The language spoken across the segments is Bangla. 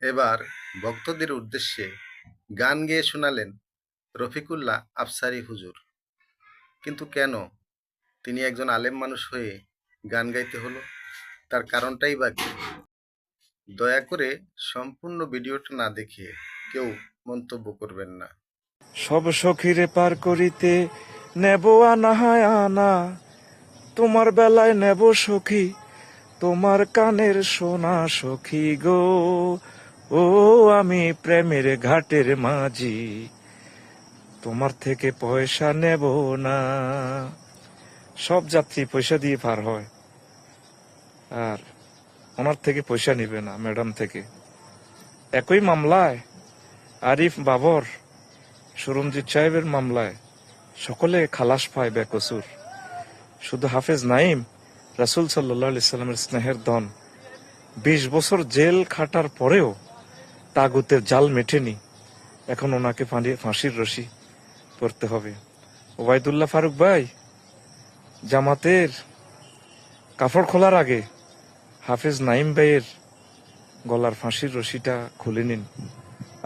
এবার ভক্তদের উদ্দেশ্যে গান গেয়ে শোনালেন রফিকুল্লাহ আফসারী হুজুর। কিন্তু কেন তিনি একজন আলেম মানুষ হয়ে গান গাইতে হলো? তার কারণটাই বা কি? দয়া করে সম্পূর্ণ ভিডিওটা না দেখে কেউ মন্তব্য করবেন না। সব সখীরে পার করিতে নেব আনা হায় আনা, তোমার বেলায় নেব সখী তোমার কানের সোনা সখী গো। ও আমি প্রেমের ঘাটের মাঝি, তোমার থেকে পয়সা নেব না। সব যাত্রী পয়সা দিয়ে পার হয়, আর ওনার থেকে পয়সা নিবে না, ম্যাডাম থেকে। একই মামলায় আরিফ বাবর, সুরঞ্জিত সাহেবের মামলায় সকলে খালাস পায় বেকসুর। শুধু হাফেজ নাইম, রাসূল সাল্লাল্লাহু আলাইহি সাল্লামের স্নেহের ধন, 20 বছর জেল খাটার পরেও তাগুতের জাল মেটেনি। এখন ওনাকে ফাঁসির রশি পড়তে হবে। ওবায়দুল্লাহ ফারুক ভাই, জামাতের কাপড় খোলার আগে হাফেজ নাইম ভাইয়ের গলার ফাঁসির রশিটা খুলে নিন।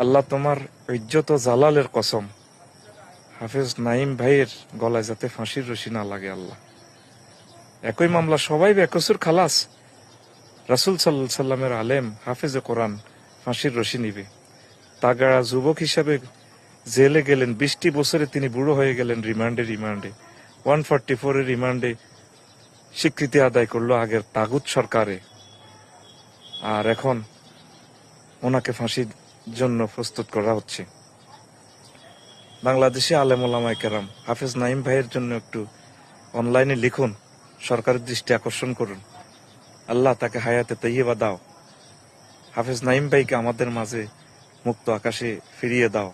আল্লাহ তোমার ইজ্জত ও জালালের কসম, হাফেজ নাইম ভাইয়ের গলায় যাতে ফাঁসির রশি না লাগে আল্লাহ। একই মামলা, সবাই বেকসুর খালাস। রাসূল সাল্লাল্লাহু আলাইহি সাল্লামের আলেম হাফেজে কোরআন ফাঁসির রশি নিবে। তাগাড়া যুবক হিসাবে জেলে গেলেন, 20টি বছরে তিনি বুড়ো হয়ে গেলেন রিমান্ডে 144 এর রিমান্ডে স্বীকৃতি আদায় করলো আগের তাগুত সরকারে। আর এখন ওনাকে ফাঁসির জন্য প্রস্তুত করা হচ্ছে। বাংলাদেশে আলেম ওলামায়ে কেরাম, হাফেজ নাইম ভাইয়ের জন্য একটু অনলাইনে লিখুন, সরকারের দৃষ্টি আকর্ষণ করুন। আল্লাহ তাকে হায়াতে তাইয়্যিবা দাও। হাফেজ নাইম ভাইকে আমাদের মাঝে মুক্ত আকাশে ফিরিয়ে দাও।